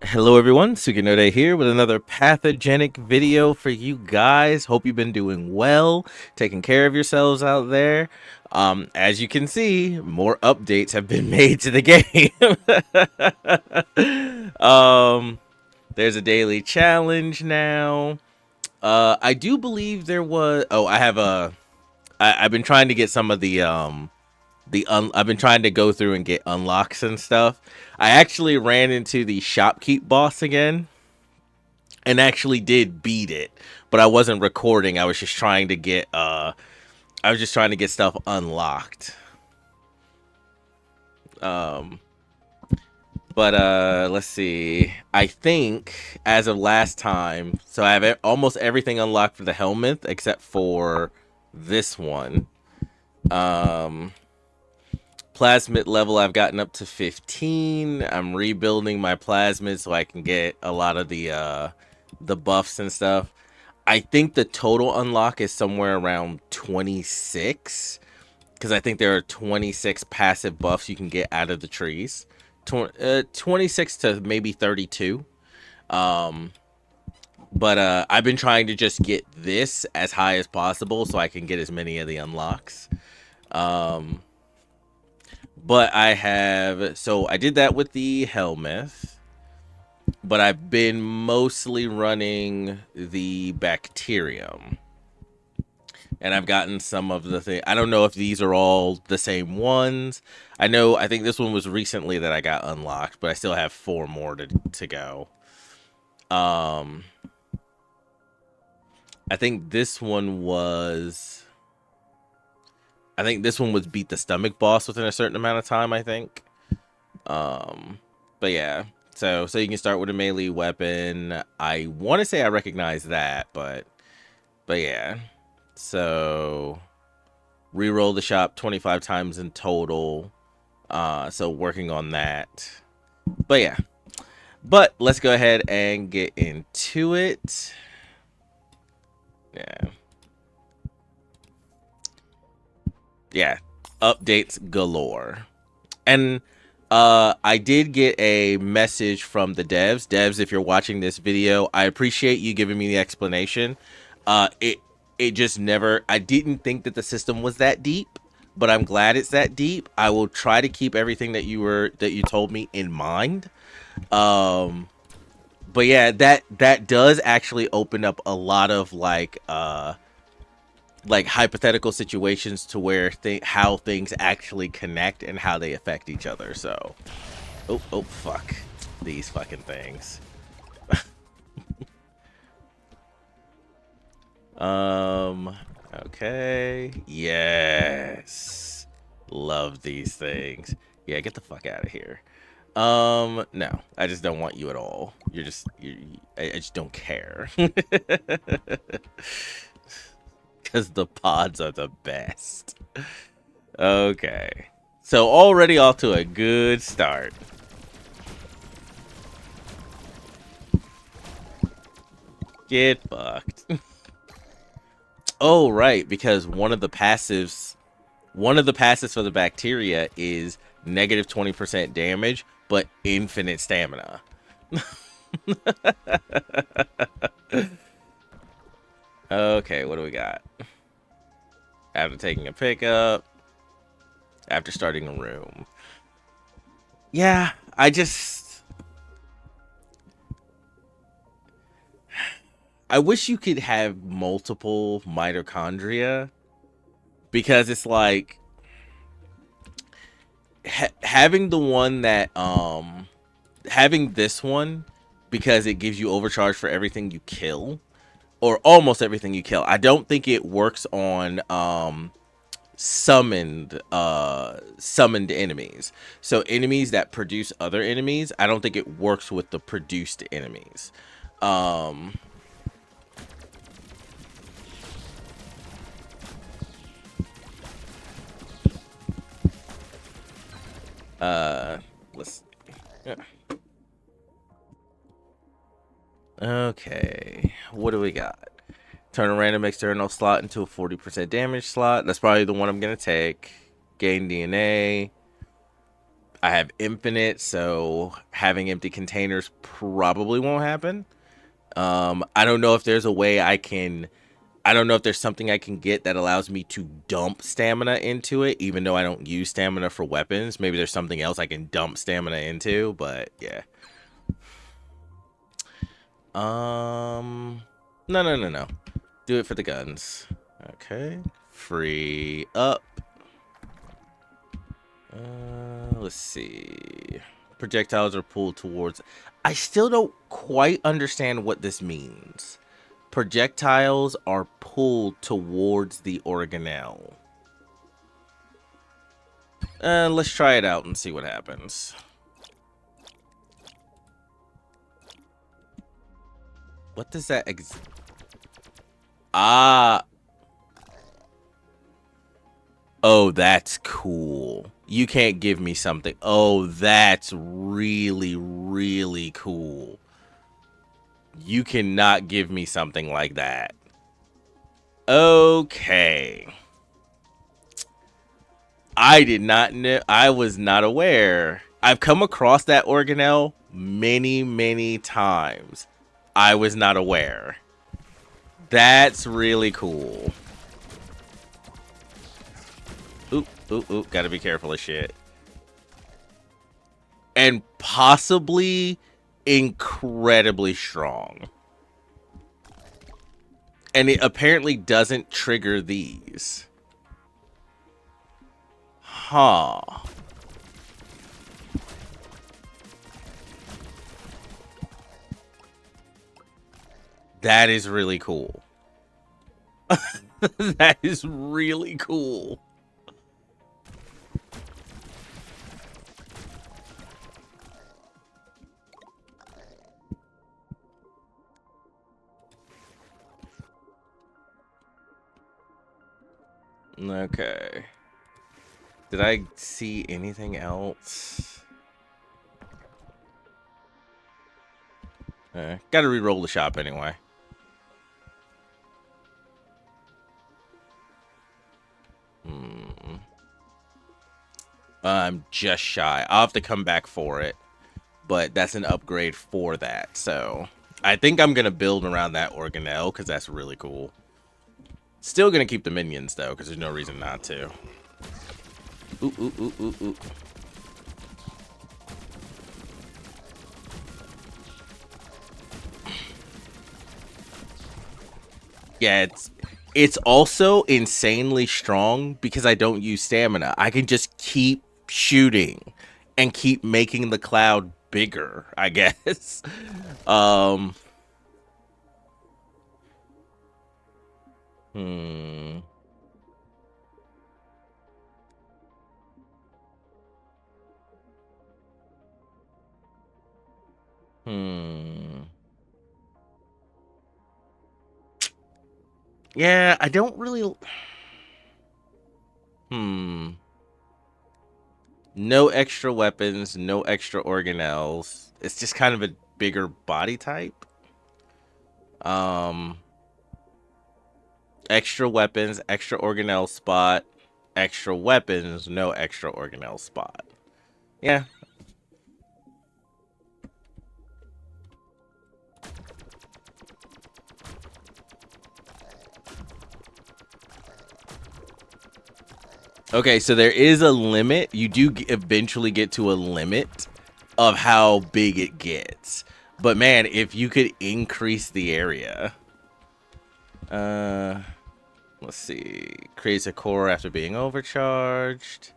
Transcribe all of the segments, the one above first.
Hello everyone, Suginode here with another pathogenic video for you guys. Hope you've been doing well, taking care of yourselves out there. As you can see, more updates have been made to the game. There's a daily challenge now. I do believe there was. Oh, I have a. I've been trying to get some of I've been trying to go through and get unlocks and stuff. I actually ran into the shopkeep boss again and actually did beat it, but I wasn't recording. I was just trying to get stuff unlocked. Um but let's see. I think as of last time, so I have almost everything unlocked for the helmet except for this one. Um Plasmid level I've gotten up to 15. I'm rebuilding my plasmid so I can get a lot of the buffs and stuff. I think the total unlock is somewhere around 26 because I think there are 26 passive buffs you can get out of the trees. 26 to maybe 32. Um but I've been trying to just get this as high as possible so I can get as many of the unlocks. Um But I did that with the Helmuth, but I've been mostly running the Bacterium. And I've gotten some of the thing. I don't know if these are all the same ones. I think this one was recently that I got unlocked, but I still have 4 more to go. Um, I think this one was beat the stomach boss within a certain amount of time, I think. But yeah. So you can start with a melee weapon. I want to say I recognize that, but yeah. So reroll the shop 25 times in total. So working on that. But yeah. But let's go ahead and get into it. Yeah. Yeah. Updates galore. And I did get a message from the devs. Devs, if you're watching this video, I appreciate you giving me the explanation. It just never. I didn't think that the system was that deep, but I'm glad it's that deep. I will try to keep everything that you told me in mind. Um, but yeah, that does actually open up a lot of like hypothetical situations to where how things actually connect and how they affect each other. So, oh fuck, these fucking things. um, okay, yes, love these things. Yeah, get the fuck out of here. No, I just don't want you at all. I just don't care. Because the pods are the best. Okay. So already off to a good start. Get fucked. Oh, right, because one of the passives for the bacteria is negative 20% damage, but infinite stamina. Okay, what do we got? After taking a pickup, after starting a room. Yeah, I wish you could have multiple mitochondria because it's like having the one that having this one because it gives you overcharge for everything you kill or almost everything you kill. I don't think it works on summoned enemies. So enemies that produce other enemies, I don't think it works with the produced enemies. Um uh let's yeah. Okay, what do we got? Turn a random external slot into a 40% damage slot. That's probably the one I'm gonna take. Gain DNA. I have infinite, so having empty containers probably won't happen. I don't know if there's a way I don't know if there's something I can get that allows me to dump stamina into it, even though I don't use stamina for weapons. Maybe there's something else I can dump stamina into, but yeah. No, no, no, no. Do it for the guns. Okay. Free up. Let's see. Projectiles are pulled towards. I still don't quite understand what this means. Projectiles are pulled towards the organelle. Let's try it out and see what happens. What does that Ah. Oh, that's cool. You can't give me something. Oh, that's really, really cool. You cannot give me something like that. Okay. I did not know. I was not aware. I've come across that organelle many, many times. I was not aware. That's really cool. Oop, oop, oop. Gotta be careful of shit. And possibly incredibly strong. And it apparently doesn't trigger these. Huh. That is really cool. That is really cool. Okay. Did I see anything else? Gotta re-roll the shop anyway. I'm just shy. I'll have to come back for it. But that's an upgrade for that. So I think I'm going to build around that organelle because that's really cool. Still going to keep the minions, though, because there's no reason not to. Ooh, ooh, ooh, ooh, ooh. Yeah, it's also insanely strong because I don't use stamina. I can just keep shooting and keep making the cloud bigger, I guess. Hmm. Hmm. Yeah, I don't really. Hmm. No extra weapons, no extra organelles. It's just kind of a bigger body type. Um, Extra weapons, extra organelle spot, extra weapons, no extra organelle spot. Yeah. Okay, so there is a limit. You do eventually get to a limit of how big it gets. But man, if you could increase the area. Let's see. Creates a core after being overcharged.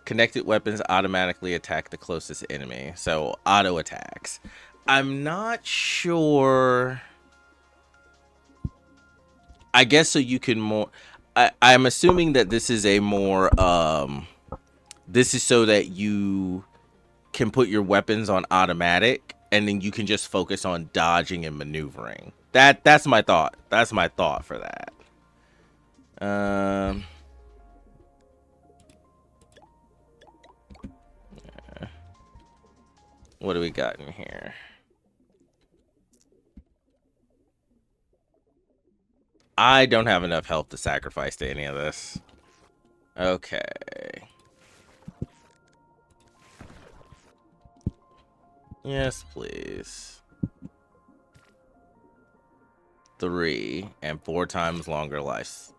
Connected weapons automatically attack the closest enemy. So auto attacks. I'm not sure. I guess so you can more. I'm assuming that this is a more this is so that you can put your weapons on automatic and then you can just focus on dodging and maneuvering. That's my thought. That's my thought for that. What do we got in here? I don't have enough health to sacrifice to any of this. Okay. Yes, please. 3 and 4 times longer life.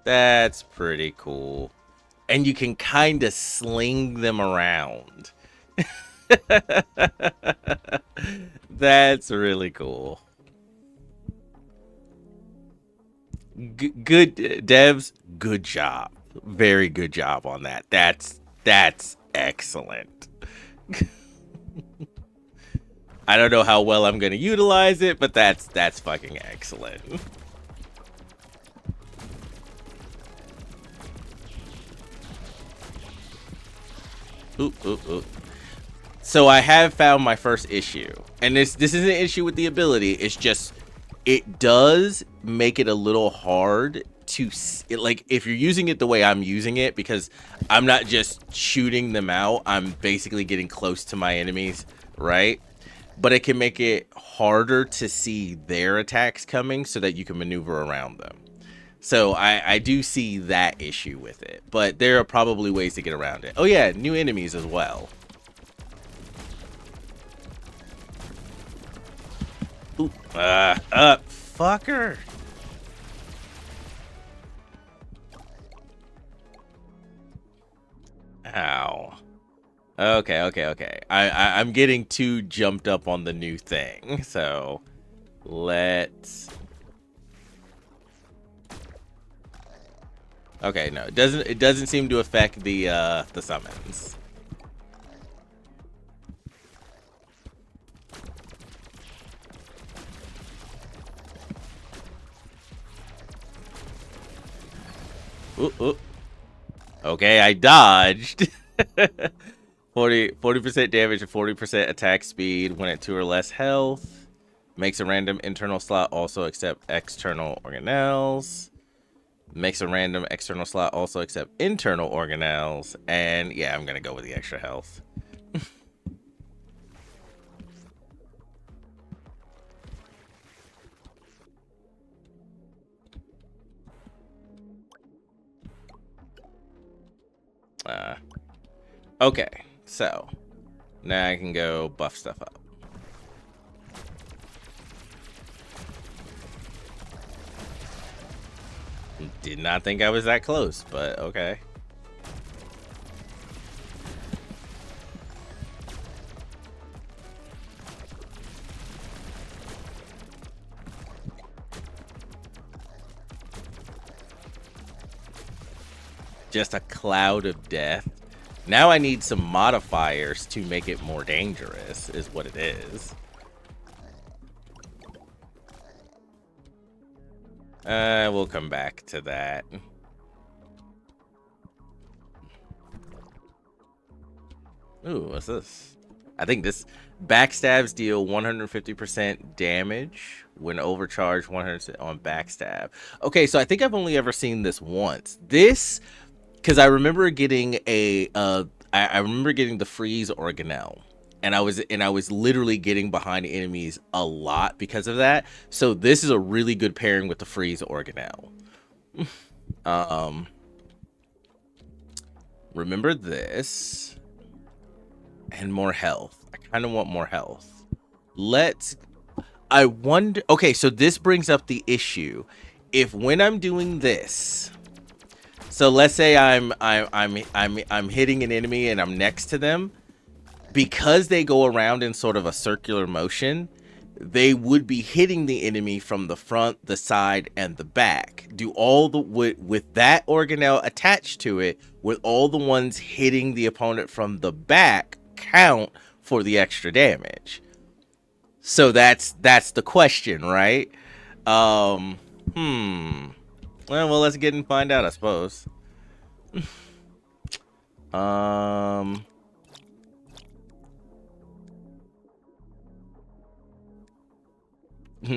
That's pretty cool. And you can kind of sling them around. That's really cool. Good devs, good job. Very good job on that. That's excellent. I don't know how well I'm going to utilize it, but that's fucking excellent. Oop, oop, oop. So I have found my first issue, and this isn't an issue with the ability. It's just it does make it a little hard to like if you're using it the way I'm using it, because I'm not just shooting them out. I'm basically getting close to my enemies, right? But it can make it harder to see their attacks coming so that you can maneuver around them. So I do see that issue with it, but there are probably ways to get around it. Oh yeah, new enemies as well. Ooh, fucker. Ow. Okay. I'm getting too jumped up on the new thing, so let's. Okay, no, it doesn't seem to affect the summons. Ooh. Okay, I dodged. 40% damage and 40% attack speed when at 2 or less health. Makes a random internal slot also accept external organelles. Makes a random external slot also accept internal organelles. And yeah, I'm gonna go with the extra health. Okay, so now I can go buff stuff up. Did not think I was that close, but okay. Just a cloud of death. Now I need some modifiers to make it more dangerous, is what it is. We'll come back to that. Ooh, what's this? I think this backstabs deal 150% damage when overcharged 100% on backstab. Okay, so I think I've only ever seen this once. This, because I remember getting I remember getting the freeze organelle. And I was literally getting behind enemies a lot because of that. So this is a really good pairing with the freeze organelle. Remember this and more health. I kind of want more health. I wonder. Okay, so this brings up the issue. If when I'm doing this, so let's say I'm hitting an enemy and I'm next to them. Because they go around in sort of a circular motion, they would be hitting the enemy from the front, the side, and the back. Do all the with that organelle attached to it, with all the ones hitting the opponent from the back count for the extra damage? So that's the question, right? Well, let's get and find out, I suppose.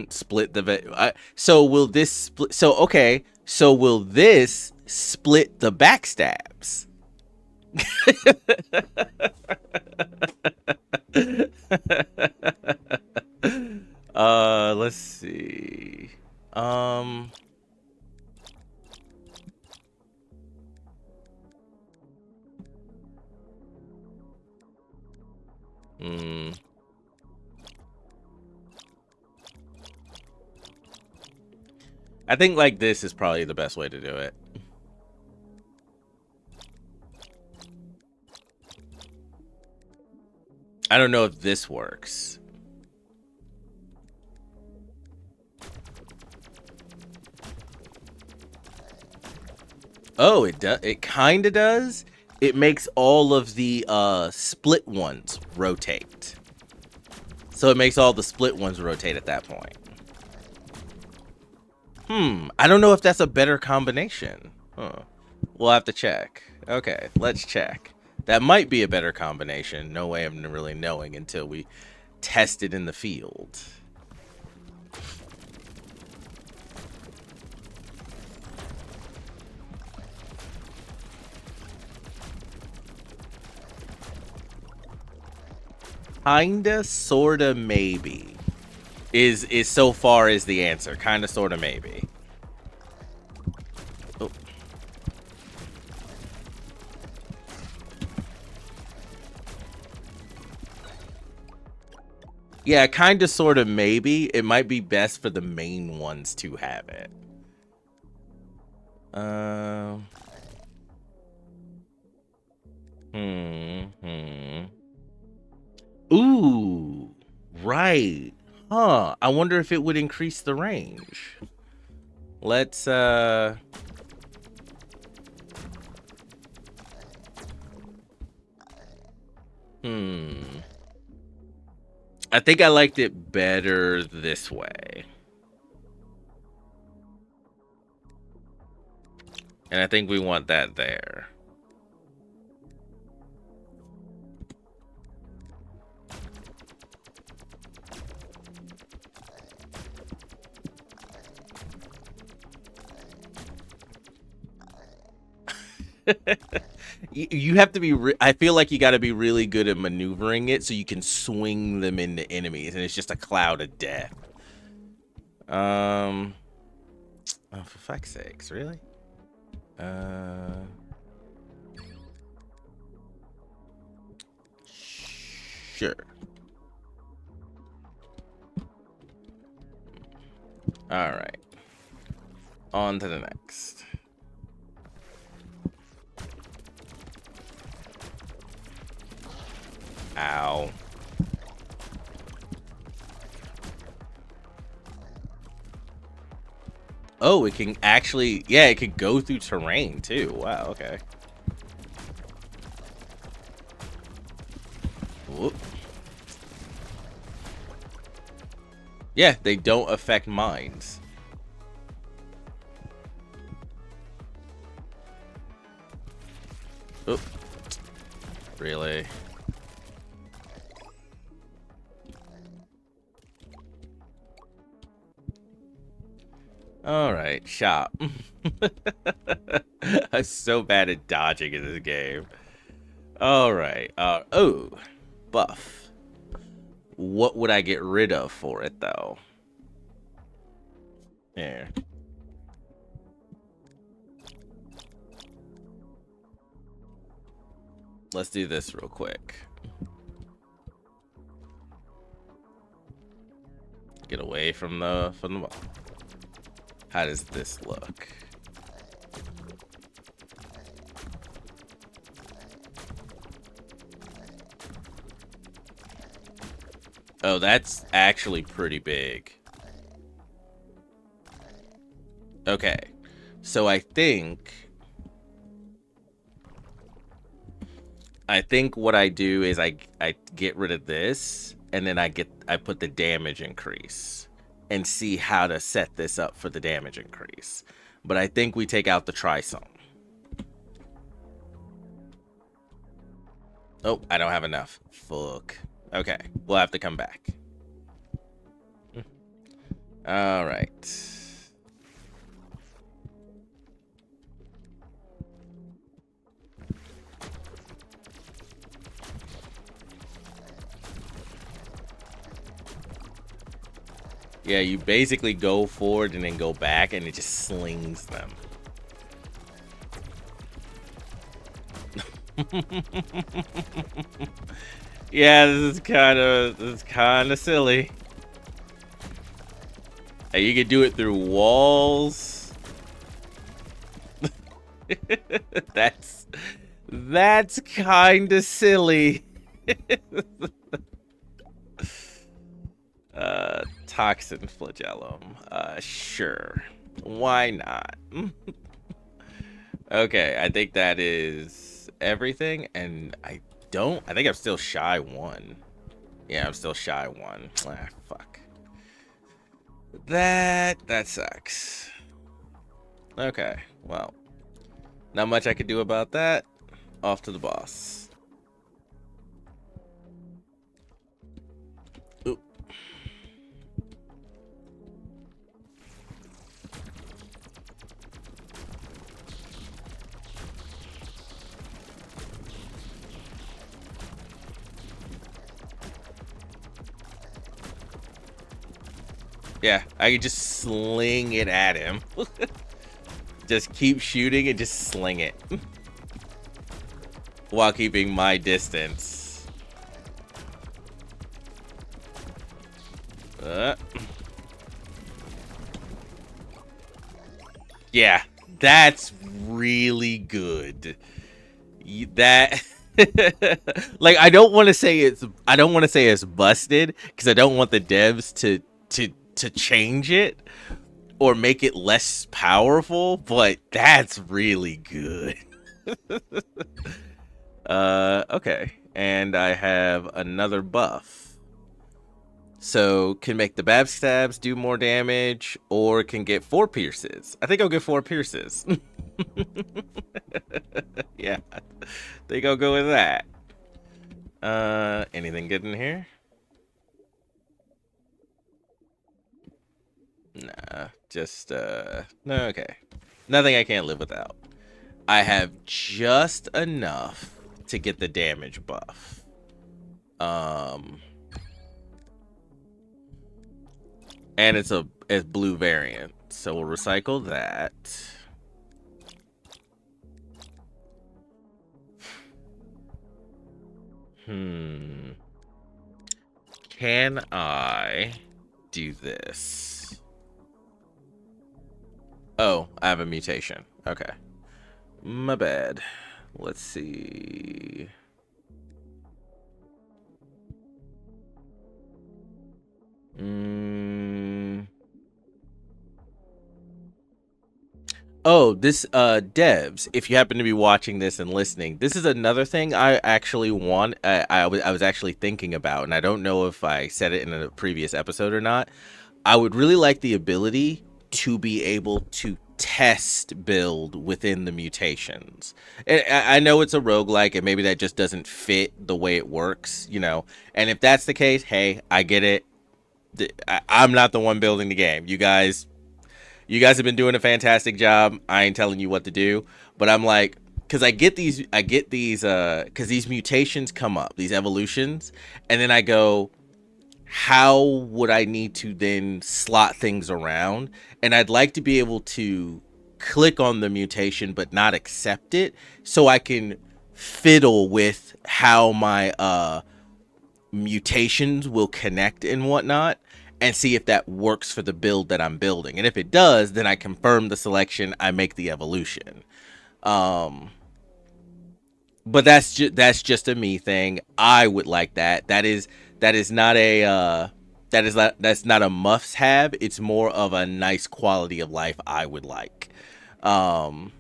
Split the so will this split? So okay, so will this split the backstabs? Let's see. Um, hmm. I think like this is probably the best way to do it. I don't know if this works. Oh, it does. It kind of does. It makes all of the split ones rotate. So it makes all the split ones rotate at that point. I don't know if that's a better combination. Huh. We'll have to check. Okay, let's check. That might be a better combination. No way of really knowing until we test it in the field. Kinda, sorta, maybe. Is so far is the answer. Kinda, sorta, maybe. Oh. Yeah, kinda, sorta, maybe. It might be best for the main ones to have it. Ooh, right. Huh. I wonder if it would increase the range. Let's I think I liked it better this way. And I think we want that there. You have to be I feel like you got to be really good at maneuvering it so you can swing them into enemies and it's just a cloud of death. Oh, for fuck's sakes, really? Sure. All right. On to the next. Ow. Oh, it can actually, yeah, it could go through terrain too. Wow, okay. Whoop. Yeah, they don't affect mines. Oh, really? All right, shop. I'm so bad at dodging in this game. All right. Oh, buff. What would I get rid of for it though? There. Let's do this real quick. Get away from the How does this look? Oh, that's actually pretty big. Okay. So I think what I do is I get rid of this and then I put the damage increase and see how to set this up for the damage increase. But I think we take out the trisome. Oh, I don't have enough. Fuck. Okay, we'll have to come back. All right. Yeah, you basically go forward and then go back, and it just slings them. Yeah, this is kind of silly. And you can do it through walls. That's kind of silly. Toxin flagellum. Sure. Why not? Okay, I think that is everything, and I think I'm still shy one. Yeah, I'm still shy one. Ah, fuck. That sucks. Okay, well, not much I could do about that. Off to the boss. Oop. Yeah, I could just sling it at him. Just keep shooting and just sling it. While keeping my distance. Yeah, that's really good. That like I don't want to say it's busted because I don't want the devs to change it or make it less powerful, but that's really good. Okay, and I have another buff. So can make the backstabs do more damage, or can get 4 pierces. I think I'll get 4 pierces. Yeah, I think I'll go with that. Anything good in here? Nah, just no. Okay, nothing I can't live without. I have just enough to get the damage buff. And it's blue variant, so we'll recycle that. Can I do this? Oh, I have a mutation. Okay. My bad. Let's see. Oh, this devs, if you happen to be watching this and listening, this is another thing I actually want. I was actually thinking about, and I don't know if I said it in a previous episode or not. I would really like the ability to be able to test build within the mutations. And I know it's a roguelike, and maybe that just doesn't fit the way it works, you know. And if that's the case, hey, I get it. I'm not the one building the game. You guys have been doing a fantastic job. I ain't telling you what to do, but I'm like, because I get these, because these mutations come up, these evolutions, and then I go, how would I need to then slot things around? And I'd like to be able to click on the mutation but not accept it, so I can fiddle with how my mutations will connect and whatnot, and see if that works for the build that I'm building. And if it does, then I confirm the selection, I make the evolution. But that's just a me thing. I would like that. That's not a must have. It's more of a nice quality of life I would like. Cause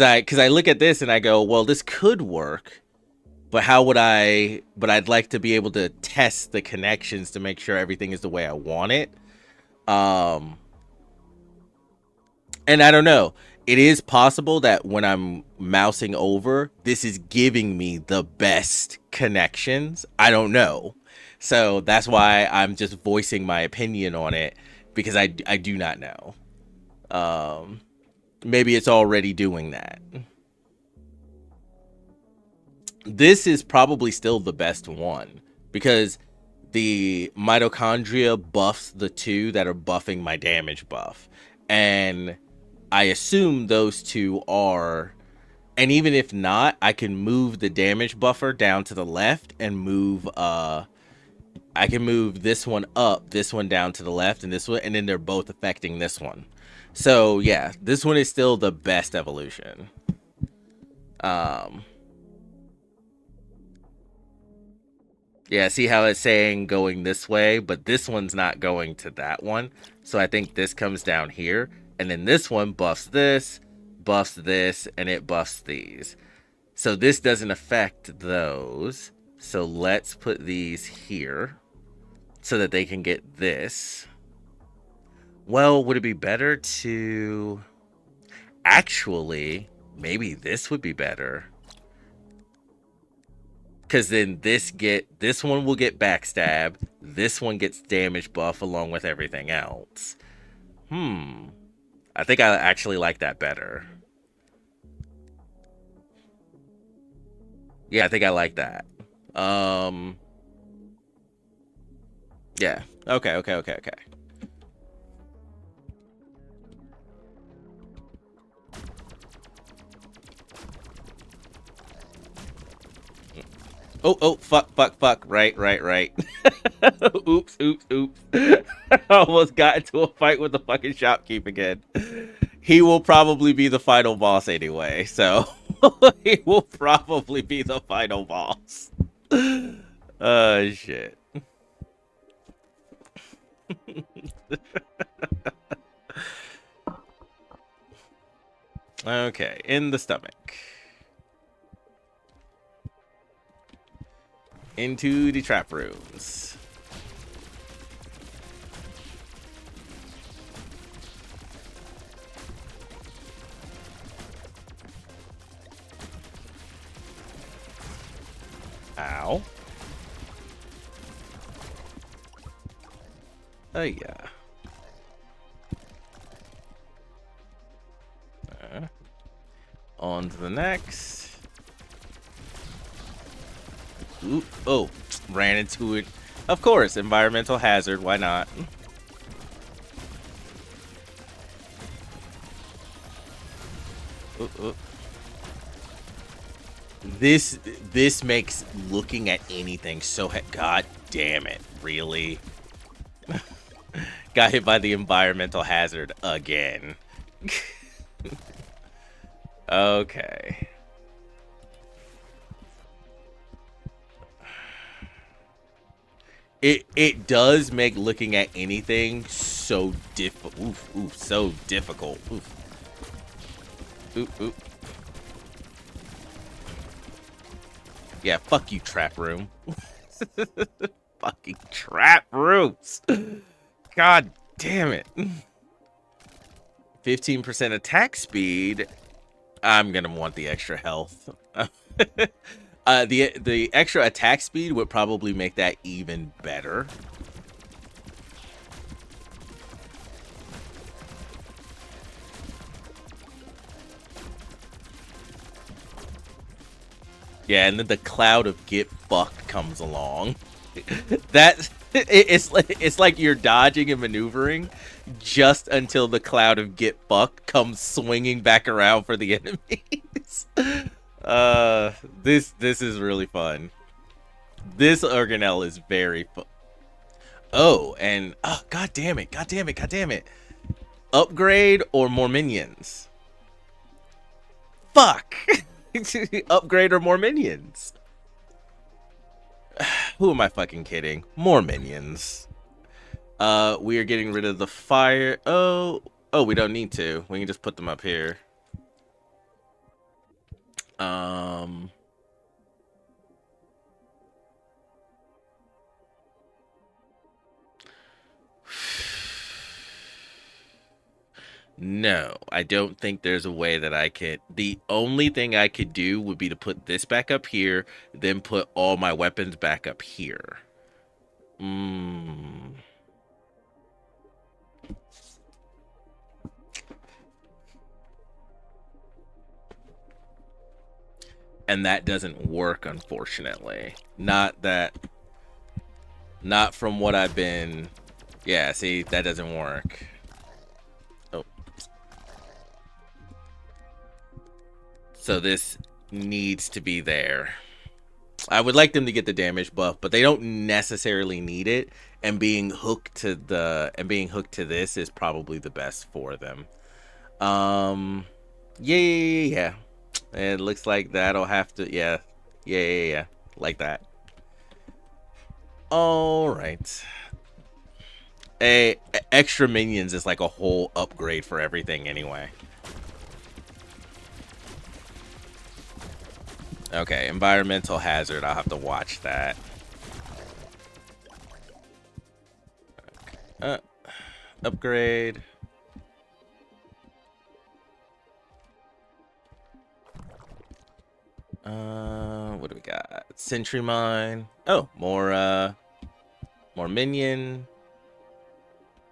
I look at this and I go, well, this could work, but how would I? But I'd like to be able to test the connections to make sure everything is the way I want it. And I don't know. It is possible that when I'm mousing over, this is giving me the best connections. I don't know. So that's why I'm just voicing my opinion on it, because I do not know. Maybe it's already doing that. This is probably still the best one, because the mitochondria buffs the two that are buffing my damage buff. And I assume those two are, and even if not, I can move the damage buffer down to the left and move I can move this one up, this one down to the left, and this one, and then they're both affecting this one. So yeah, this one is still the best evolution. Yeah, see how it's saying going this way, but this one's not going to that one. So I think this comes down here, and then this one buffs this, and it buffs these. So this doesn't affect those. So let's put these here so that they can get this. Well, would it be better to... Actually, maybe this would be better. Because then this one will get backstab. This one gets damage buff along with everything else. I think I actually like that better. Yeah, I think I like that. Yeah. Okay. Oh, fuck. Right. Oops. I almost got into a fight with the fucking shopkeep again. He will probably be the final boss anyway, so he will probably be the final boss. Shit. Okay, in the stomach. Into the trap rooms. Ow. Oh, yeah. On to the next. Ooh, oh, ran into it. Of course, environmental hazard. Why not? Ooh. This makes looking at anything so... God damn it. Really? Got hit by the environmental hazard again. Okay. It does make looking at anything so so difficult. Oof. Yeah, fuck you, trap room. Fucking trap rooms. God damn it. 15% attack speed. I'm gonna want the extra health. The extra attack speed would probably make that even better. Yeah, and then the cloud of get fucked comes along. It's like you're dodging and maneuvering just until the cloud of get fucked comes swinging back around for the enemies. This is really fun. This organelle is very fun. Oh, and god damn it. Upgrade or more minions? Fuck. Upgrade or more minions? Who am I fucking kidding? More minions. We are getting rid of the fire. Oh, we don't need to. We can just put them up here. No, I don't think there's a way that I could. The only thing I could do would be to put this back up here, then put all my weapons back up here. And that doesn't work, unfortunately. Not Not from what I've been... Yeah, see, that doesn't work. Oh. So this needs to be there. I would like them to get the damage buff, but they don't necessarily need it. And being hooked to this is probably the best for them. Yeah. It looks like that'll have to, yeah. Like that. All right. Extra minions is like a whole upgrade for everything anyway. Okay, environmental hazard. I'll have to watch that. Okay. Upgrade. What do we got? Sentry mine. Oh, more minion.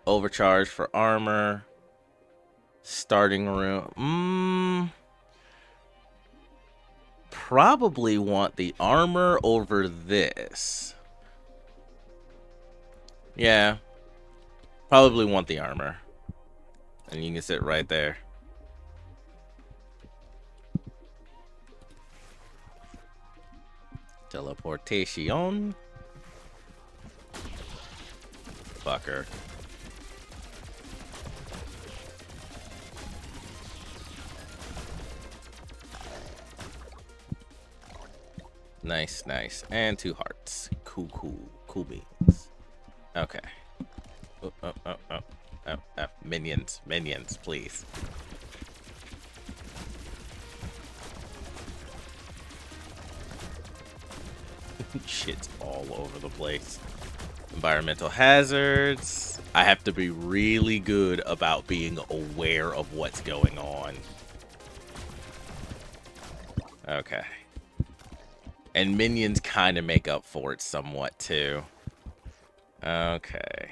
Overcharge for armor. Starting room. Probably want the armor over this. Yeah. Probably want the armor. And you can sit right there. Teleportation. Fucker. Nice, nice. And 2 hearts. Cool beans. Okay. Oh. Minions, please. Shit's all over the place. Environmental hazards. I have to be really good about being aware of what's going on. Okay. And minions kind of make up for it somewhat too. Okay.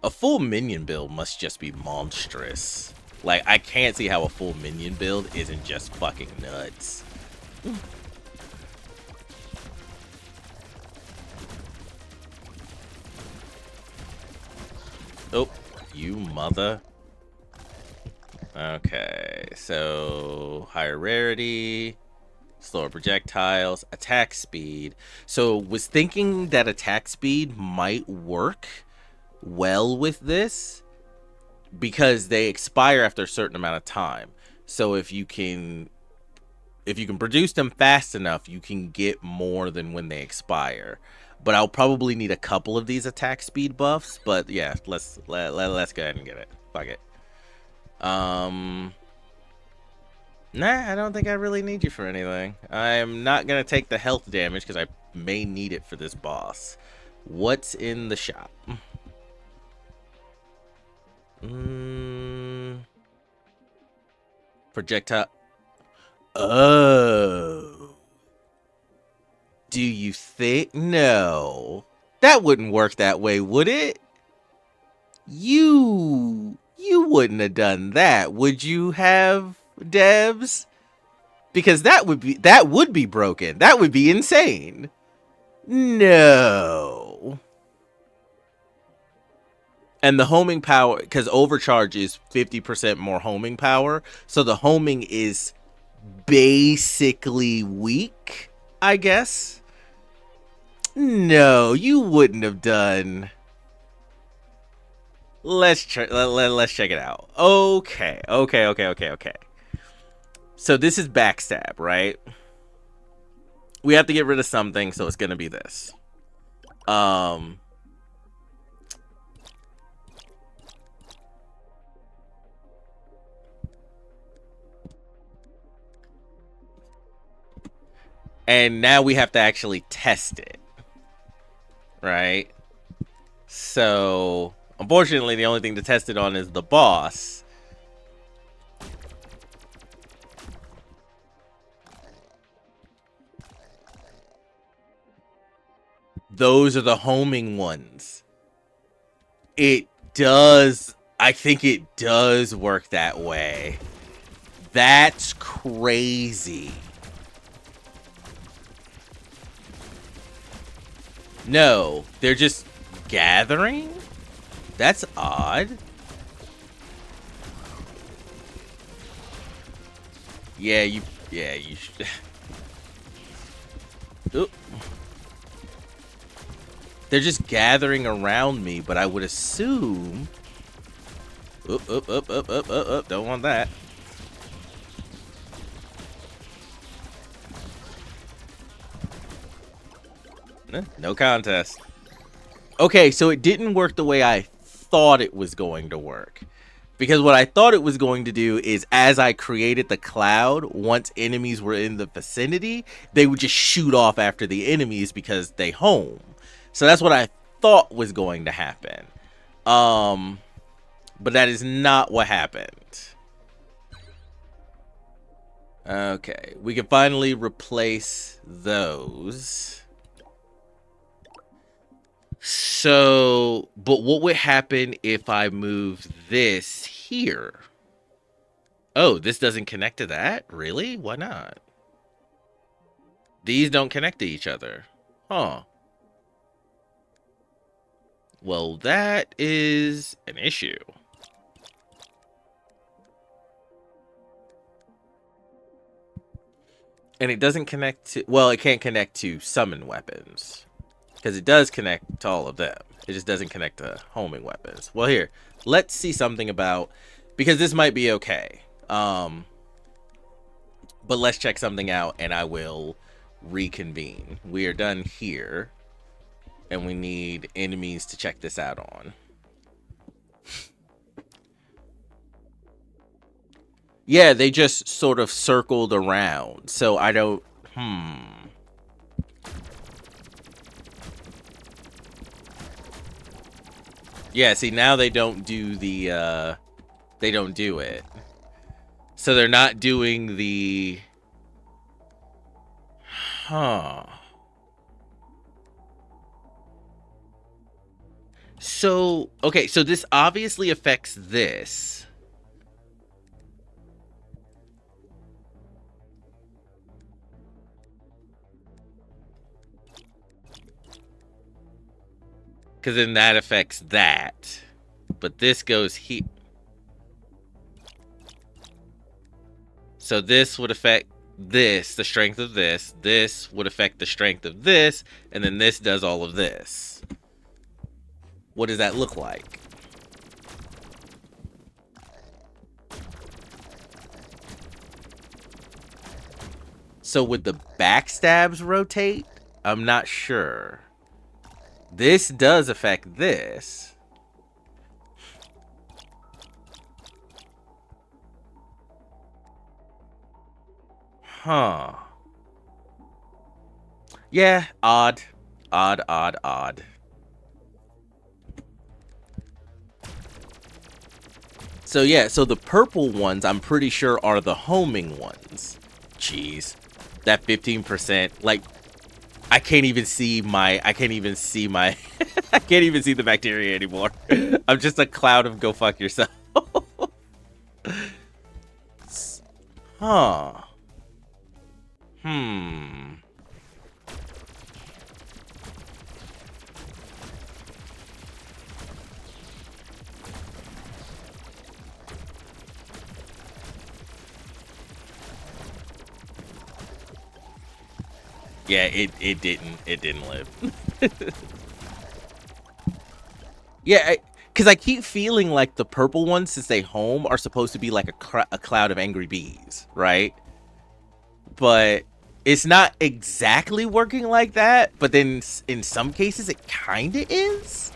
A full minion build must just be monstrous. Like, I can't see how a full minion build isn't just fucking nuts. Oh, you mother. Okay, so higher rarity, slower projectiles, attack speed. So was thinking that attack speed might work well with this because they expire after a certain amount of time. So if you can produce them fast enough, you can get more than when they expire. But I'll probably need a couple of these attack speed buffs. But yeah, let's go ahead and get it. Fuck it. Nah, I don't think I really need you for anything. I'm not gonna take the health damage because I may need it for this boss. What's in the shop? Projectile. Oh. Do you think? No. That wouldn't work that way, would it? You wouldn't have done that, would you have, devs? Because that would be broken. That would be insane. No. And the homing power, because overcharge is 50% more homing power, so the homing is basically weak, I guess. No, you wouldn't have done. Let's check it out. Okay. So this is backstab, right? We have to get rid of something, so it's gonna be this. And now we have to actually test it. Right? So, unfortunately, the only thing to test it on is the boss. Those are the homing ones. It does. I think it does work that way. That's crazy. No, they're just gathering? That's odd. Yeah, you should. Oop. They're just gathering around me, but I would assume... Oop. Don't want that. No contest. Okay, so it didn't work the way I thought it was going to work. Because what I thought it was going to do is, as I created the cloud, once enemies were in the vicinity, they would just shoot off after the enemies because they home. So that's what I thought was going to happen. But that is not what happened. Okay, we can finally replace those. So, but what would happen if I move this here? Oh, this doesn't connect to that? Really? Why not? These don't connect to each other. Huh. Well, that is an issue. And it doesn't connect to... Well, it can't connect to summon weapons. Because it does connect to all of them. It just doesn't connect to homing weapons. Well, here. Let's see something about... Because this might be okay. But let's check something out and I will reconvene. We are done here. And we need enemies to check this out on. Yeah, they just sort of circled around. So I don't... Yeah, see, now they don't do the... They don't do it. So they're not doing the... Huh. So, okay, so this obviously affects this. Because then that affects that. But this goes here. So this would affect this, the strength of this. This would affect the strength of this. And then this does all of this. What does that look like? So would the backstabs rotate? I'm not sure. This does affect this. Huh. Yeah, odd. Odd. So yeah, so the purple ones I'm pretty sure are the homing ones. Jeez. That 15%, like, I can't even see my I can't even see the bacteria anymore. I'm just a cloud of go fuck yourself. Huh. Yeah, it didn't live. Yeah, because I keep feeling like the purple ones, since they home, are supposed to be like a cloud of angry bees, right? But it's not exactly working like that. But then in some cases, it kind of is.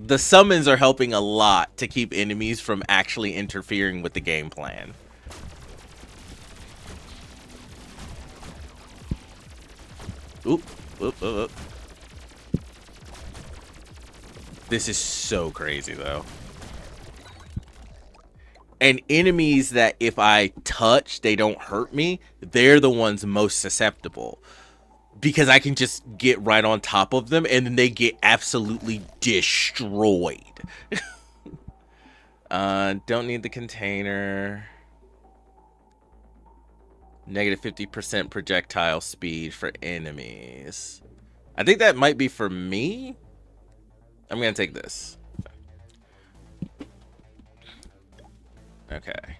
The summons are helping a lot to keep enemies from actually interfering with the game plan. Oop. This is so crazy, though. And enemies that if I touch, they don't hurt me, they're the ones most susceptible. Because I can just get right on top of them and then they get absolutely destroyed. Don't need the container. Negative 50% projectile speed for enemies. I think that might be for me. I'm gonna take this. Okay.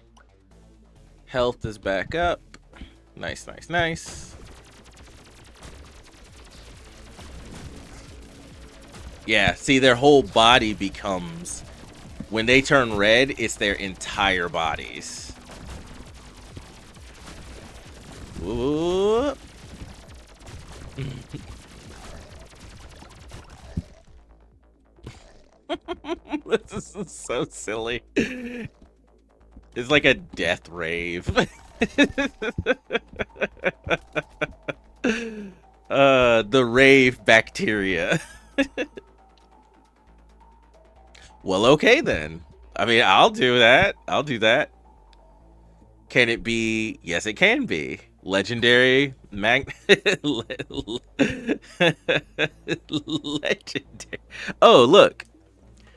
Health is back up. Nice, nice, nice. Yeah, see, their whole body becomes... When they turn red, it's their entire bodies. Ooh. This is so silly. It's like a death rave. The rave bacteria. Well, okay then. I mean, I'll do that. I'll do that. Can it be? Yes, it can be. Legendary legendary. Oh, look.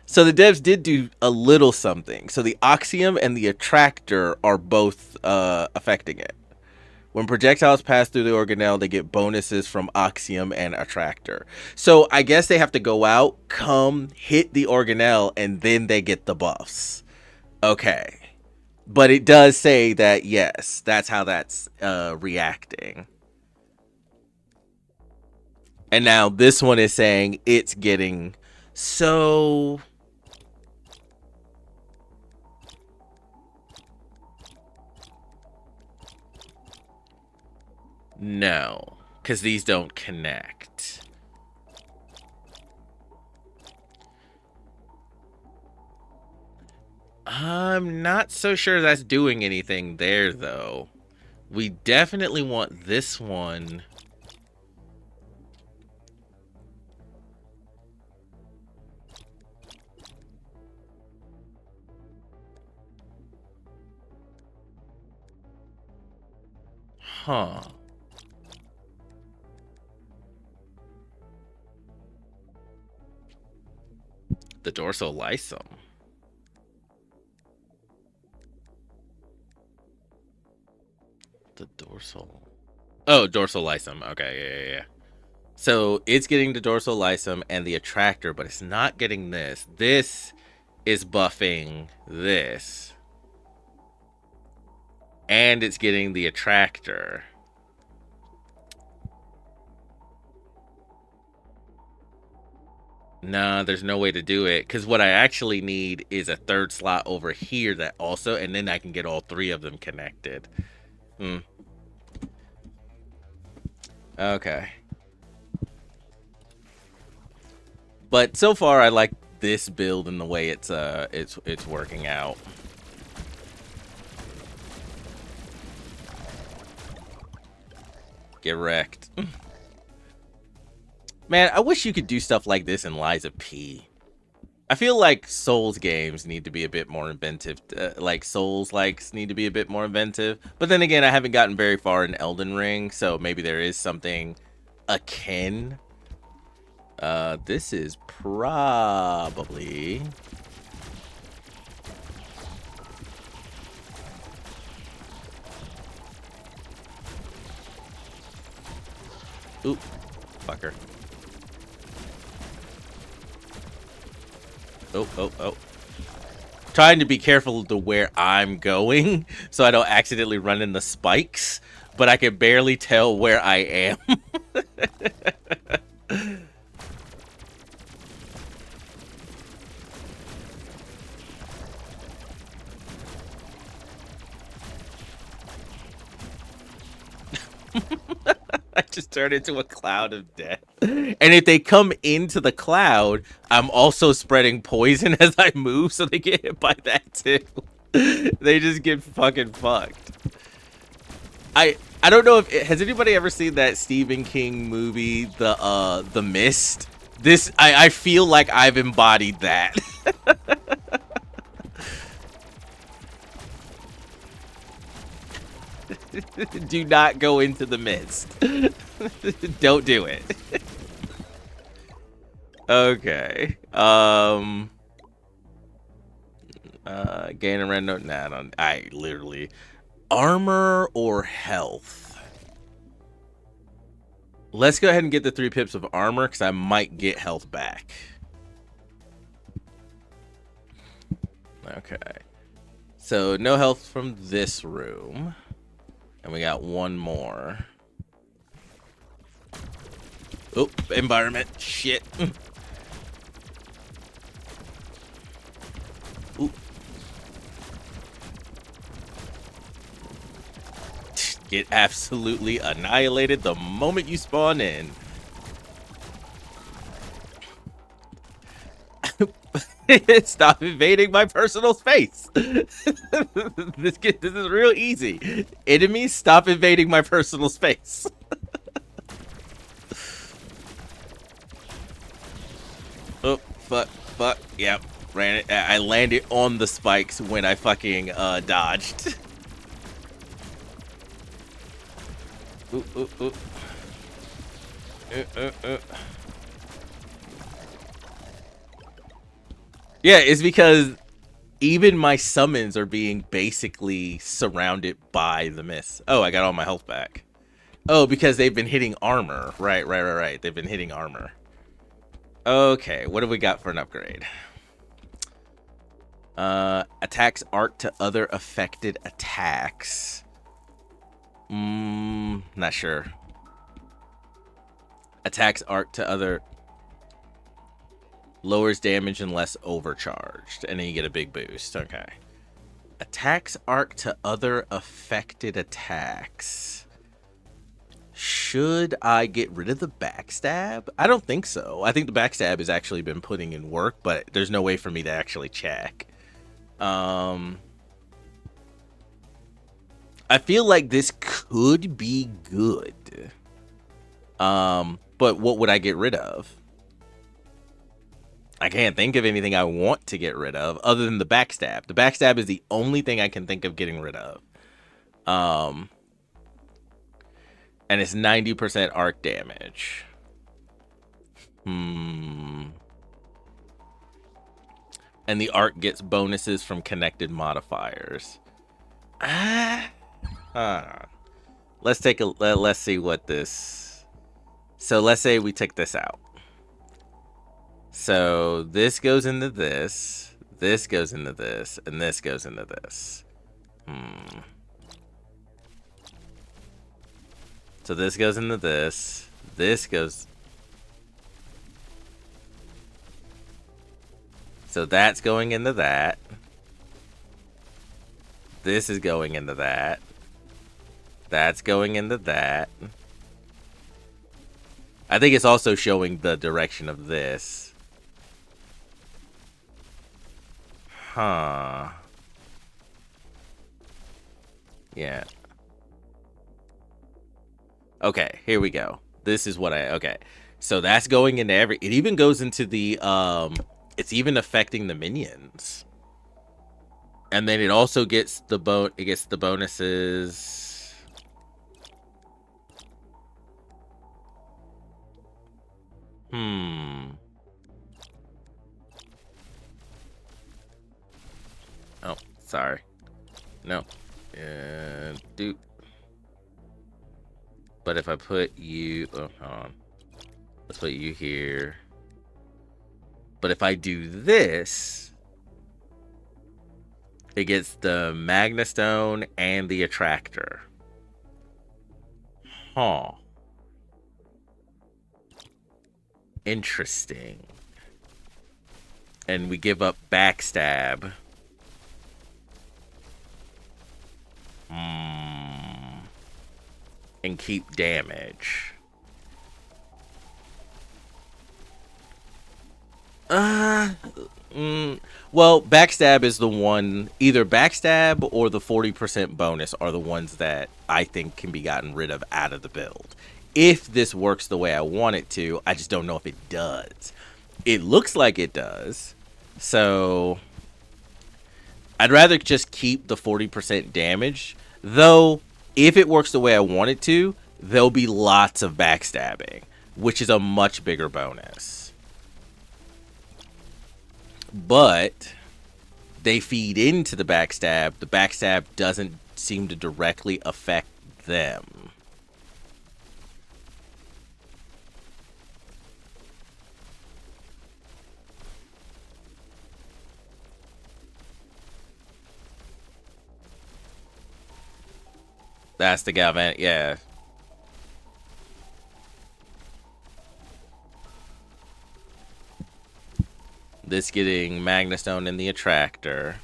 So the devs did do a little something. So the Oxium and the Attractor are both affecting it. When projectiles pass through the organelle, they get bonuses from Oxium and Attractor. So I guess they have to go out, come, hit the organelle, and then they get the buffs. Okay. But it does say that, yes, that's how that's reacting. And now this one is saying it's getting so... No, because these don't connect. I'm not so sure that's doing anything there, though. We definitely want this one. Huh. The dorsal lysum. The dorsal. Oh, dorsal lysum. Okay, yeah. So it's getting the dorsal lysum and the attractor, but it's not getting this. This is buffing this. And it's getting the attractor. Nah, there's no way to do it. Because what I actually need is a third slot over here that also... And then I can get all three of them connected. Okay. But so far, I like this build and the way it's working out. Get wrecked. Man, I wish you could do stuff like this in Liza P. I feel like Souls games need to be a bit more inventive. Like Souls-likes need to be a bit more inventive. But then again, I haven't gotten very far in Elden Ring, so maybe there is something akin. This is probably... Oop, fucker. Oh. Trying to be careful to where I'm going so I don't accidentally run in the spikes, but I can barely tell where I am. I just turned into a cloud of death. And if they come into the cloud, I'm also spreading poison as I move, so they get hit by that too. They just get fucking fucked. I don't know if has anybody ever seen that Stephen King movie, The Mist? I feel like I've embodied that. Do not go into the mist. Don't do it. Okay. Gain a random. Nah, I don't. I literally armor or health. Let's go ahead and get the 3 pips of armor because I might get health back. Okay. So no health from this room. And we got one more. Oh, environment. Shit. Ooh. Get absolutely annihilated the moment you spawn in. Stop invading my personal space. This is real easy. Enemies, stop invading my personal space. Oh, fuck. Yep. Ran it. I landed on the spikes when I fucking dodged. Ooh. Yeah, it's because even my summons are being basically surrounded by the mist. Oh, I got all my health back. Oh, because they've been hitting armor. Right. They've been hitting armor. Okay, what have we got for an upgrade? Attacks arc to other affected attacks. Not sure. Attacks arc to other... Lowers damage unless overcharged. And then you get a big boost. Okay. Attacks arc to other affected attacks. Should I get rid of the backstab? I don't think so. I think the backstab has actually been putting in work, but there's no way for me to actually check. I feel like this could be good. But what would I get rid of? I can't think of anything I want to get rid of other than the backstab. The backstab is the only thing I can think of getting rid of. And it's 90% arc damage. And the arc gets bonuses from connected modifiers. Let's take a let's see what this. So let's say we take this out. So this goes into this, this goes into this, and this goes into this. So this goes into this, this goes... So that's going into that. This is going into that. That's going into that. I think it's also showing the direction of this. Huh. Yeah. Okay, here we go. This is what okay. So that's going into it even goes into the, it's even affecting the minions. And then it also gets the bonuses. Oh, sorry. No. Dude. But if I put you... Oh, hold on. Let's put you here. But if I do this... It gets the Magna Stone and the Attractor. Huh. Interesting. And we give up Backstab. And keep damage. Well, Backstab is the one, either Backstab or the 40% bonus are the ones that I think can be gotten rid of out of the build. If this works the way I want it to, I just don't know if it does. It looks like it does. So I'd rather just keep the 40% damage. Though, if it works the way I want it to, there'll be lots of backstabbing, which is a much bigger bonus. But they feed into the backstab. The backstab doesn't seem to directly affect them. That's the galvanic, yeah. This getting Magnastone and the Attractor.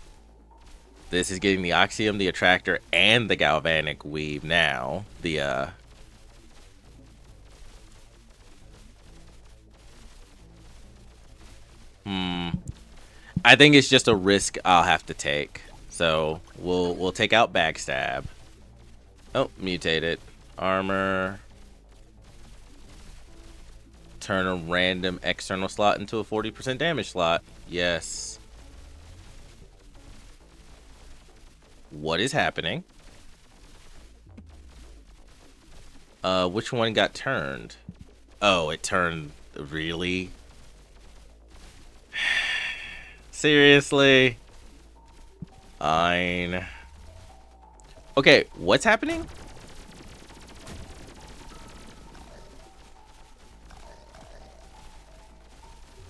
This is getting the Oxium, the Attractor, and the Galvanic Weave now. The, I think it's just a risk I'll have to take. So, we'll take out Backstab. Oh, mutated. Armor. Turn a random external slot into a 40% damage slot. Yes. What is happening? Which one got turned? Oh, it turned... Really? Seriously? Fine. Okay, what's happening?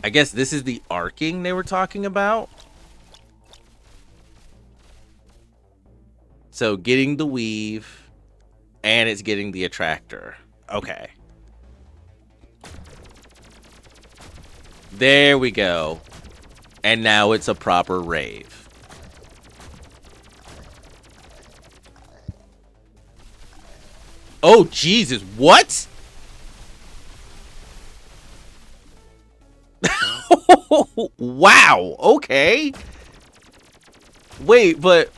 I guess this is the arcing they were talking about. So getting the weave, and it's getting the attractor. Okay. There we go. And now it's a proper rave. Oh, Jesus, what? Wow, okay. Wait, but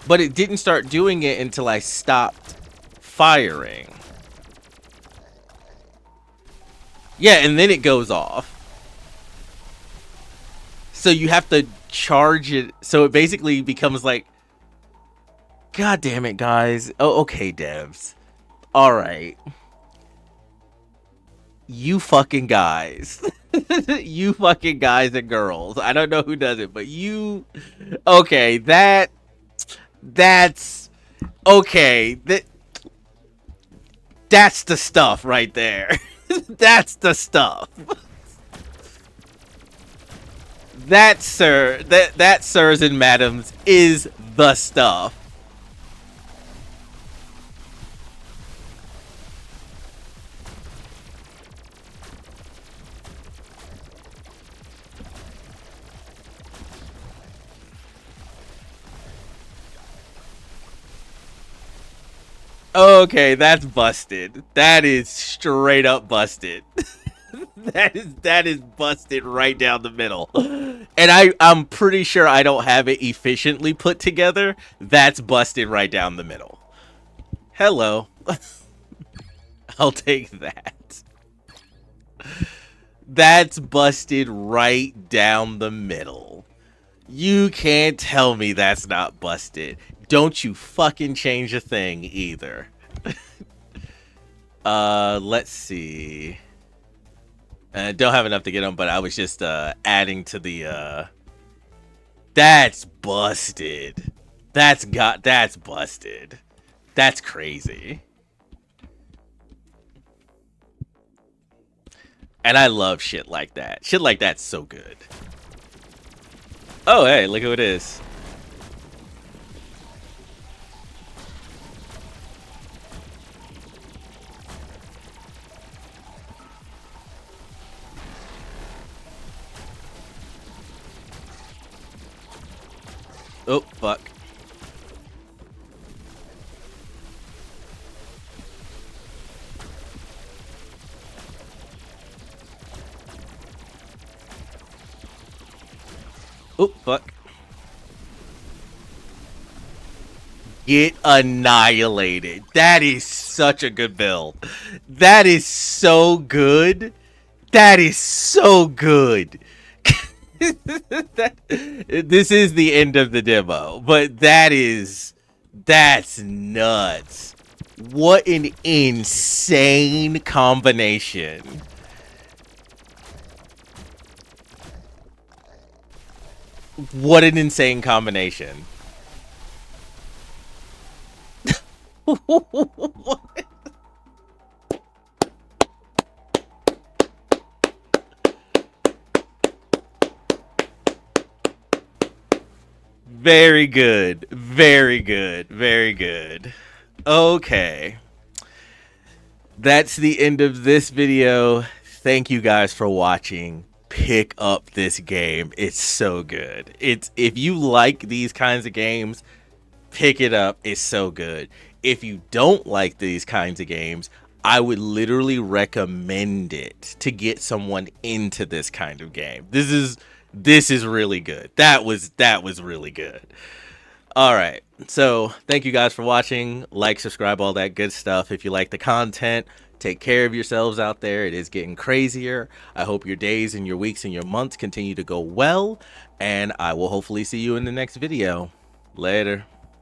it didn't start doing it until I stopped firing. Yeah, and then it goes off. So you have to charge it. So it basically becomes like, God damn it, guys. Oh, okay, devs. All right. You fucking guys. You fucking guys and girls. I don't know who does it, but you... Okay, that's... Okay, that's the stuff right there. That's the stuff. That, sir, that, sirs and madams, is the stuff. Okay, that's busted. That is straight up busted. that is busted right down the middle. And I'm pretty sure I don't have it efficiently put together. That's busted right down the middle. Hello. I'll take that. That's busted right down the middle. You can't tell me that's not busted. Don't you fucking change a thing either. Let's see. Don't have enough to get them, but I was just adding to the that's busted. That's busted. That's crazy. And I love shit like that. Shit like that's so good. Oh, hey, look who it is. Oh, fuck. Oh, fuck. Get annihilated. That is such a good build. That is so good. That is so good. This is the end of the demo, but that's nuts. What an insane combination. What an insane combination. Very good. Very good. Very good. Okay. That's the end of this video. Thank you guys for watching. Pick up this game. It's so good. It's if you like these kinds of games, pick it up. It's so good. If you don't like these kinds of games, I would literally recommend it to get someone into this kind of game. This is really good. That was really good. All right. So, thank you guys for watching. Like, subscribe, all that good stuff. If you like the content, take care of yourselves out there. It is getting crazier. I hope your days and your weeks and your months continue to go well, and I will hopefully see you in the next video. Later.